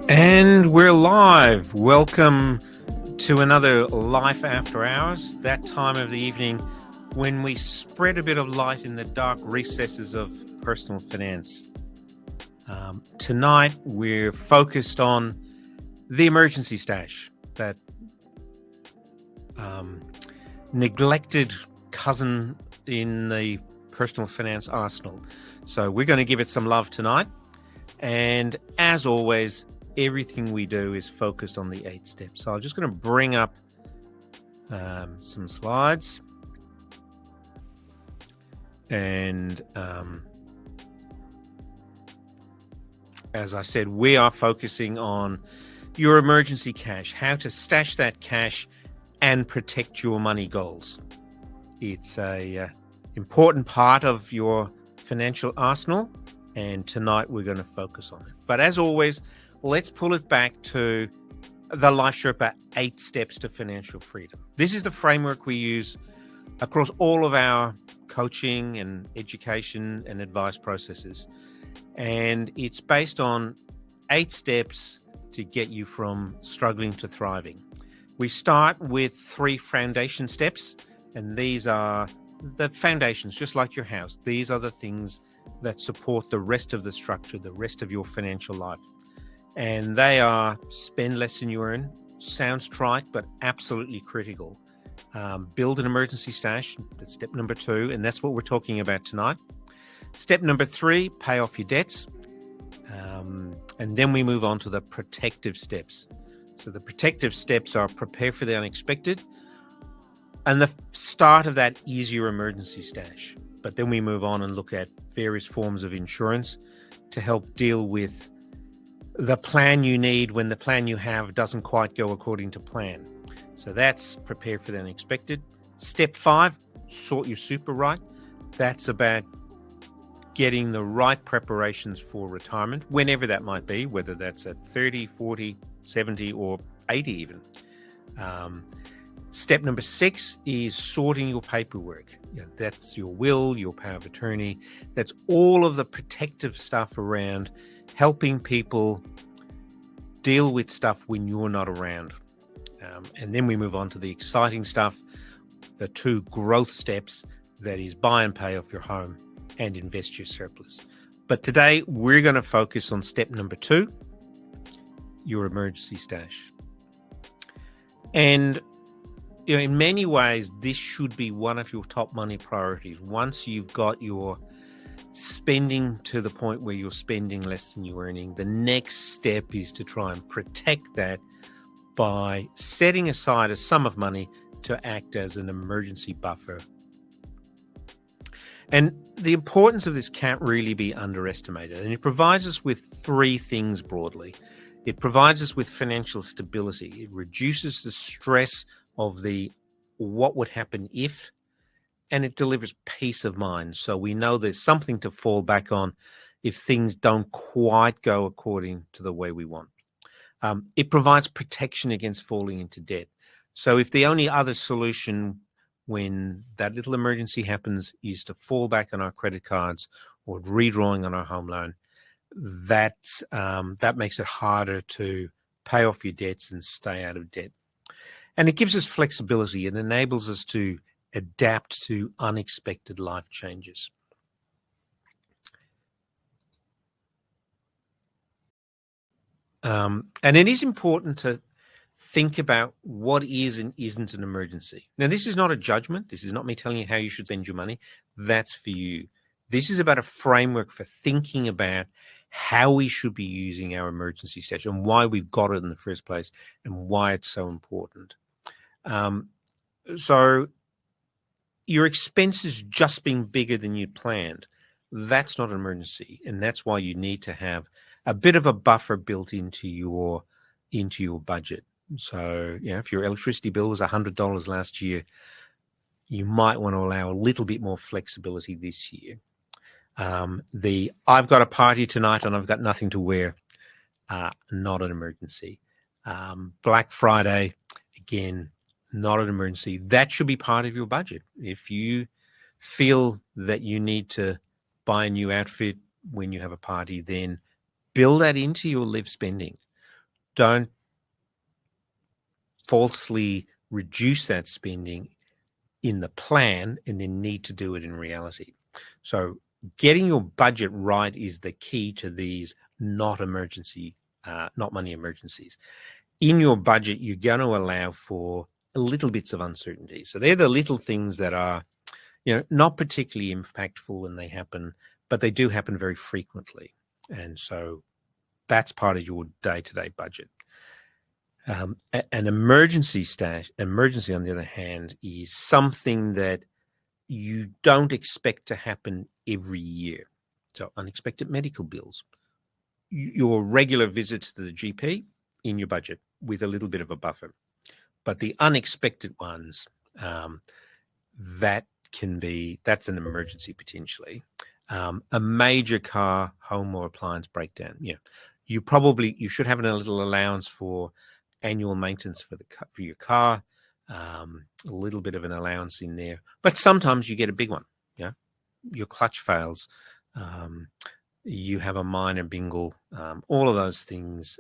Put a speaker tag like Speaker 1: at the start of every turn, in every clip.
Speaker 1: And we're live. Welcome to another Life After Hours, that time of the evening when we spread a bit of light in the dark recesses of personal finance. Tonight, we're focused on the emergency stash, that neglected cousin in the personal finance arsenal. So we're going to give it some love tonight. And as always, everything we do is focused on the 8 steps. So I'm just going to bring up some slides. And as I said, we are focusing on your emergency cash, how to stash that cash and protect your money goals. It's a important part of your financial arsenal, and tonight we're going to focus on it. But as always, let's pull it back to the Life Sherpa 8 Steps to Financial Freedom. This is the framework we use across all of our coaching and education and advice processes. And it's based on 8 steps to get you from struggling to thriving. We start with 3 foundation steps, and these are the foundations, just like your house. These are the things that support the rest of the structure, the rest of your financial life. And they are: spend less than you earn. Sounds trite, but absolutely critical. Build an emergency stash. That's step number 2, and that's what we're talking about tonight. Step number 3, pay off your debts. And then we move on to the protective steps. So the protective steps are: prepare for the unexpected. And the start of that is your emergency stash. But then we move on and look at various forms of insurance to help deal with the plan you need when the plan you have doesn't quite go according to plan. So that's prepare for the unexpected. Step 5, sort your super right. That's about getting the right preparations for retirement, whenever that might be, whether that's at 30, 40, 70, or 80 even. Step number 6 is sorting your paperwork. That's your will, your power of attorney. That's all of the protective stuff around helping people deal with stuff when you're not around. And then we move on to the exciting stuff, the 2 growth steps, that is buy and pay off your home and invest your surplus. But today we're going to focus on step number 2, your emergency stash. And in many ways, this should be one of your top money priorities. Once you've got your spending to the point where you're spending less than you're earning, the next step is to try and protect that by setting aside a sum of money to act as an emergency buffer. And the importance of this can't really be underestimated. And it provides us with 3 things broadly. It provides us with financial stability. It reduces the stress of the what would happen if, and it delivers peace of mind. So we know there's something to fall back on if things don't quite go according to the way we want. It provides protection against falling into debt. So if the only other solution when that little emergency happens is to fall back on our credit cards or redrawing on our home loan, that makes it harder to pay off your debts and stay out of debt. And it gives us flexibility and enables us to adapt to unexpected life changes. And it is important to think about what is and isn't an emergency. Now, this is not a judgment. This is not me telling you how you should spend your money. That's for you. This is about a framework for thinking about how we should be using our emergency stash and why we've got it in the first place and why it's so important. So your expenses just being bigger than you'd planned, that's not an emergency. And that's why you need to have a bit of a buffer built into your budget. So, if your electricity bill was $100 last year, you might want to allow a little bit more flexibility this year. I've got a party tonight and I've got nothing to wear, not an emergency. Black Friday, again, not an emergency. That should be part of your budget. If you feel that you need to buy a new outfit when you have a party, then build that into your live spending. don't falsely reduce that spending in the plan and then need to do it in reality. So getting your budget right is the key to these not money emergencies. In your budget, you're going to allow for little bits of uncertainty. So they're the little things that are, not particularly impactful when they happen, but they do happen very frequently. And so that's part of your day-to-day budget. An emergency, on the other hand, is something that you don't expect to happen every year. So unexpected medical bills, your regular visits to the GP in your budget with a little bit of a buffer. But the unexpected ones, that's an emergency potentially. A major car, home or appliance breakdown. You should have a little allowance for annual maintenance for your car, a little bit of an allowance in there. But sometimes you get a big one. Your clutch fails. You have a minor bingle. All of those things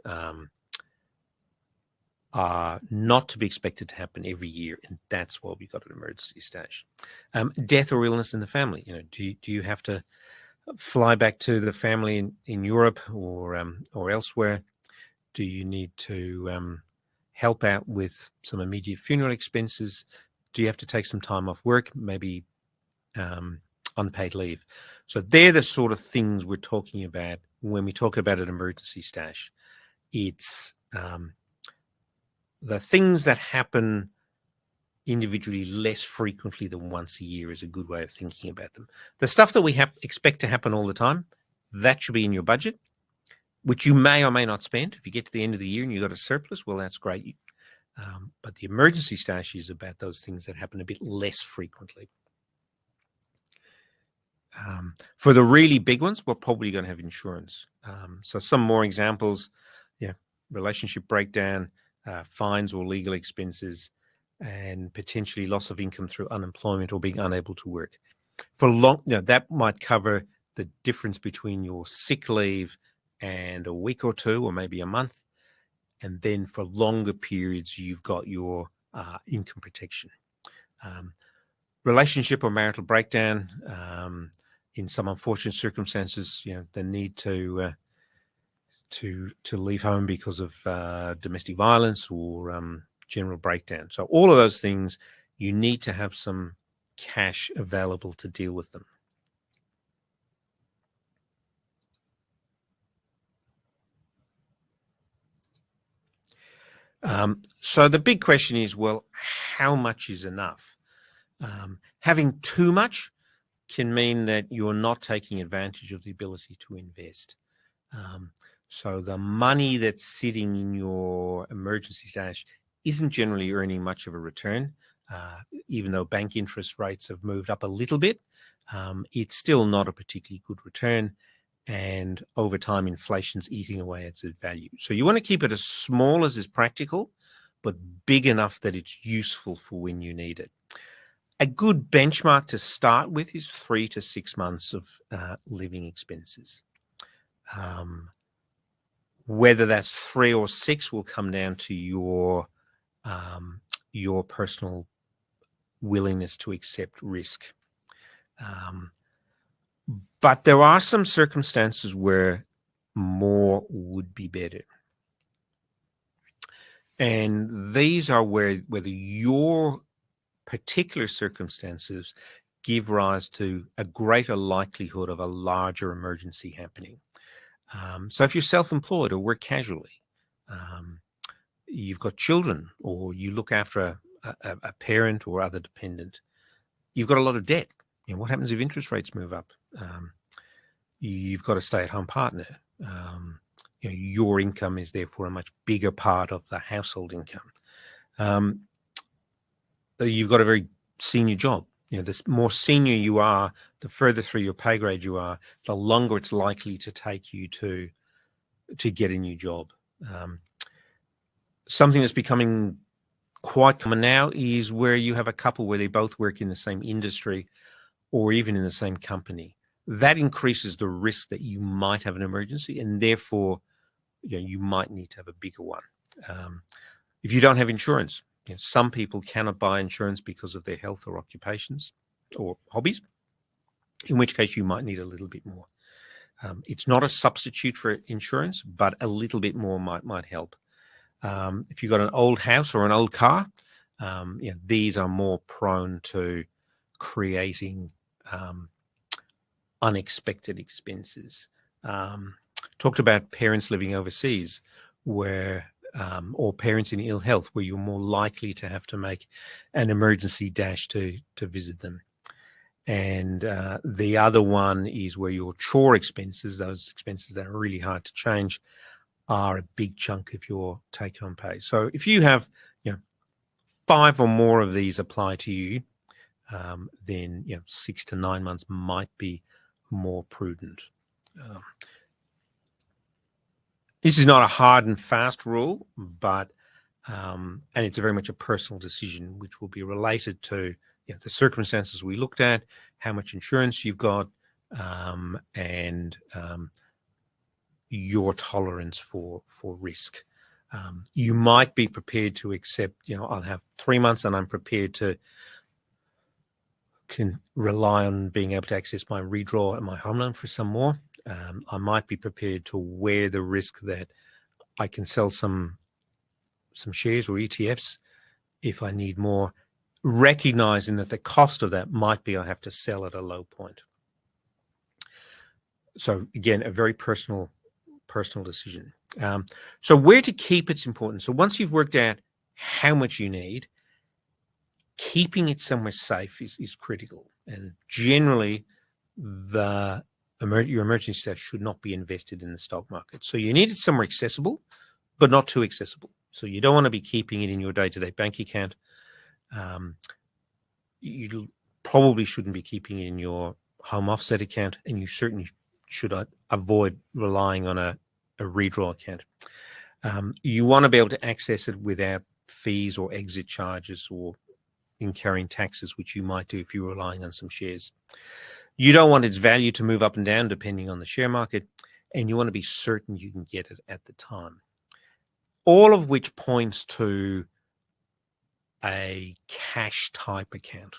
Speaker 1: are not to be expected to happen every year, and that's why we've got an emergency stash. Death or illness in the family. Do you have to fly back to the family in Europe or elsewhere? Do you need to help out with some immediate funeral expenses? Do you have to take some time off work, maybe unpaid leave? So they're the sort of things we're talking about when we talk about an emergency stash. It's the things that happen individually less frequently than once a year is a good way of thinking about them. The stuff that we expect to happen all the time, that should be in your budget, which you may or may not spend. If you get to the end of the year and you've got a surplus, well, that's great. But the emergency stash is about those things that happen a bit less frequently. For the really big ones, we're probably going to have insurance. So some more examples, relationship breakdown, fines or legal expenses, and potentially loss of income through unemployment or being unable to work. For long, that might cover the difference between your sick leave and a week or two, or maybe a month. And then for longer periods, you've got your income protection. Relationship or marital breakdown, in some unfortunate circumstances, the need to leave home because of domestic violence or general breakdown. So all of those things, you need to have some cash available to deal with them. So the big question is, well, how much is enough? Having too much can mean that you're not taking advantage of the ability to invest. So the money that's sitting in your emergency stash isn't generally earning much of a return. Even though bank interest rates have moved up a little bit, it's still not a particularly good return. And over time, inflation's eating away at its value. So you want to keep it as small as is practical, but big enough that it's useful for when you need it. A good benchmark to start with is 3 to 6 months of living expenses. Whether that's 3 or 6 will come down to your personal willingness to accept risk. But there are some circumstances where more would be better. And these are whether your particular circumstances give rise to a greater likelihood of a larger emergency happening. So if you're self-employed or work casually, you've got children, or you look after a parent or other dependent, you've got a lot of debt. What happens if interest rates move up? You've got a stay-at-home partner. Your income is therefore a much bigger part of the household income. You've got a very senior job. The more senior you are, the further through your pay grade you are, the longer it's likely to take you to get a new job. Something that's becoming quite common now is where you have a couple where they both work in the same industry or even in the same company. That increases the risk that you might have an emergency, and therefore you might need to have a bigger one. If you don't have insurance, some people cannot buy insurance because of their health or occupations or hobbies, in which case you might need a little bit more. It's not a substitute for insurance, but a little bit more might help. If you've got an old house or an old car, these are more prone to creating unexpected expenses. Talked about parents living overseas, where or parents in ill health, where you're more likely to have to make an emergency dash to visit them. And the other one is where your chore expenses, those expenses that are really hard to change, are a big chunk of your take-home pay. So if you have 5 or more of these apply to you, then 6 to 9 months might be more prudent. This is not a hard and fast rule, but and it's very much a personal decision, which will be related to the circumstances we looked at, how much insurance you've got, and your tolerance for risk. You might be prepared to accept, I'll have 3 months and I'm prepared to can rely on being able to access my redraw and my home loan for some more. I might be prepared to wear the risk that I can sell some shares or ETFs if I need more, recognizing that the cost of that might be I have to sell at a low point. So again, a very personal decision. So where to keep it's important. So once you've worked out how much you need, keeping it somewhere safe is critical. And generally, your emergency stash should not be invested in the stock market. So you need it somewhere accessible, but not too accessible. So you don't want to be keeping it in your day-to-day bank account. You probably shouldn't be keeping it in your home offset account, and you certainly should avoid relying on a redraw account. You want to be able to access it without fees or exit charges or incurring taxes, which you might do if you're relying on some shares. You don't want its value to move up and down depending on the share market, and you want to be certain you can get it at the time. All of which points to a cash type account.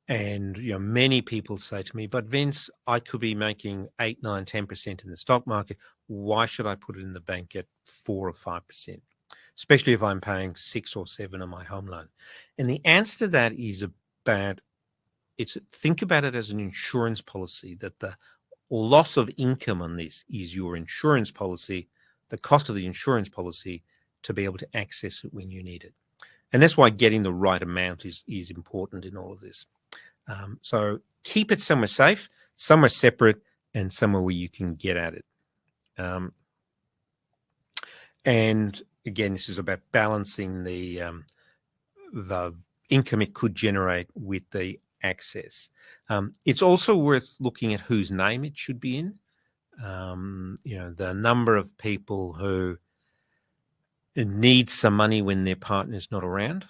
Speaker 1: And many people say to me, but Vince, I could be making 8, 9, 10% in the stock market. Why should I put it in the bank at 4 or 5%? Especially if I'm paying 6 or 7 on my home loan. And the answer to that is think about it as an insurance policy, that the loss of income on this is your insurance policy, the cost of the insurance policy to be able to access it when you need it. And that's why getting the right amount is important in all of this. So keep it somewhere safe, somewhere separate, and somewhere where you can get at it. And again, this is about balancing the income it could generate with the access. It's also worth looking at whose name it should be in. The number of people who need some money when their partner's not around,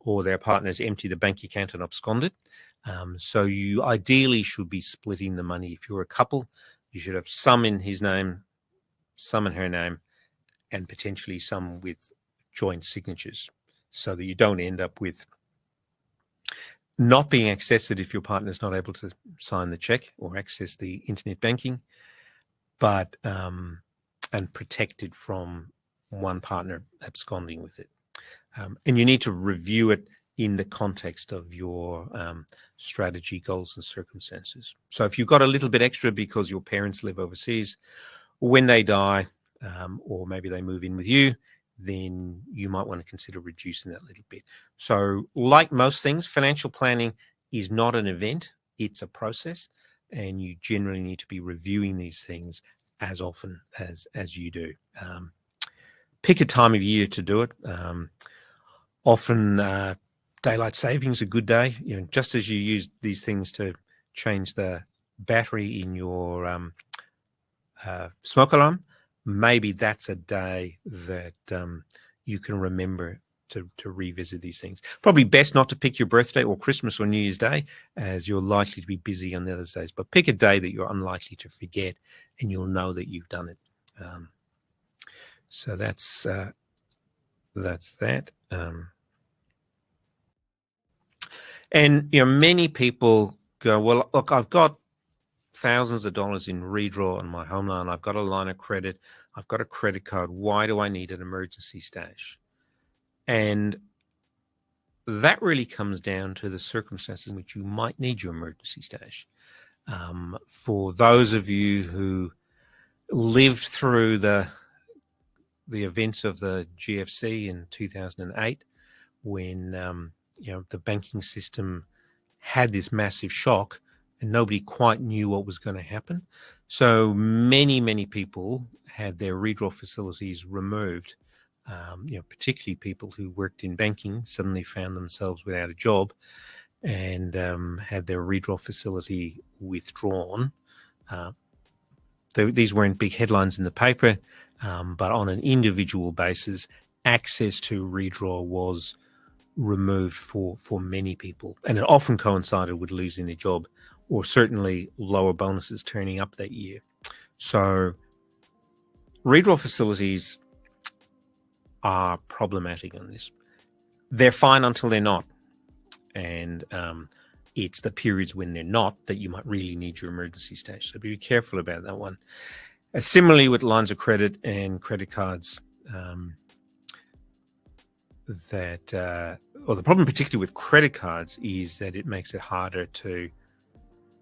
Speaker 1: or their partner's empty the bank account and absconded. So you ideally should be splitting the money. If you're a couple, you should have some in his name, some in her name, and potentially some with joint signatures, so that you don't end up with not being accessed if your partner's not able to sign the check or access the internet banking, but and protected from one partner absconding with it. And you need to review it in the context of your strategy, goals, and circumstances. So if you've got a little bit extra because your parents live overseas, when they die, or maybe they move in with you, then you might want to consider reducing that a little bit. So like most things, financial planning is not an event, it's a process, and you generally need to be reviewing these things as often as you do. Pick a time of year to do it. Often daylight savings a good day. Just as you use these things to change the battery in your smoke alarm, maybe that's a day that you can remember to revisit these things. Probably best not to pick your birthday or Christmas or New Year's Day, as you're likely to be busy on the other days. But pick a day that you're unlikely to forget, and you'll know that you've done it. So that's that. And many people go, well, look, I've got thousands of dollars in redraw on my home loan. I've got a line of credit. I've got a credit card. Why do I need an emergency stash? And that really comes down to the circumstances in which you might need your emergency stash. For those of you who lived through the events of the GFC in 2008, when the banking system had this massive shock and nobody quite knew what was going to happen. So many people had their redraw facilities removed. Particularly people who worked in banking suddenly found themselves without a job and had their redraw facility withdrawn. These weren't big headlines in the paper, but on an individual basis, access to redraw was removed for many people. And it often coincided with losing their job or certainly lower bonuses turning up that year. So redraw facilities are problematic on this. They're fine until they're not. And it's the periods when they're not that you might really need your emergency stash. So be careful about that one. Similarly with lines of credit and credit cards, the problem particularly with credit cards is that it makes it harder to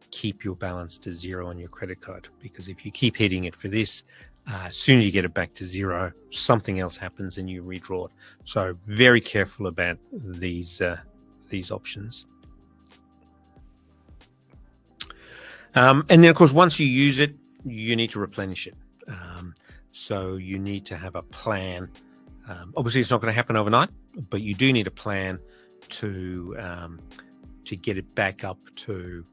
Speaker 1: keep your balance to zero on your credit card, because if you keep hitting it for this, as soon as you get it back to zero, something else happens and you redraw it. So very careful about these options. And then, of course, once you use it, you need to replenish it. So you need to have a plan. Obviously, it's not going to happen overnight, but you do need a plan to get it back up to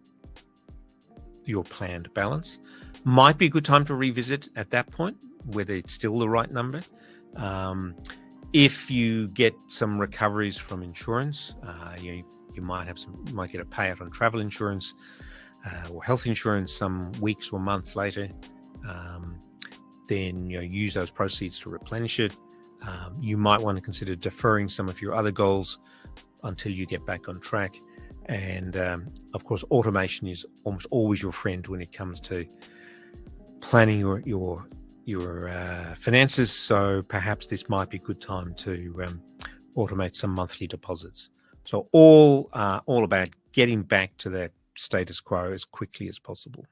Speaker 1: your planned balance. Might be a good time to revisit at that point whether it's still the right number. If you get some recoveries from insurance, you might get a payout on travel insurance or health insurance some weeks or months later. Then use those proceeds to replenish it. You might want to consider deferring some of your other goals until you get back on track. And of course, automation is almost always your friend when it comes to planning your finances. So perhaps this might be a good time to automate some monthly deposits. So all about getting back to that status quo as quickly as possible.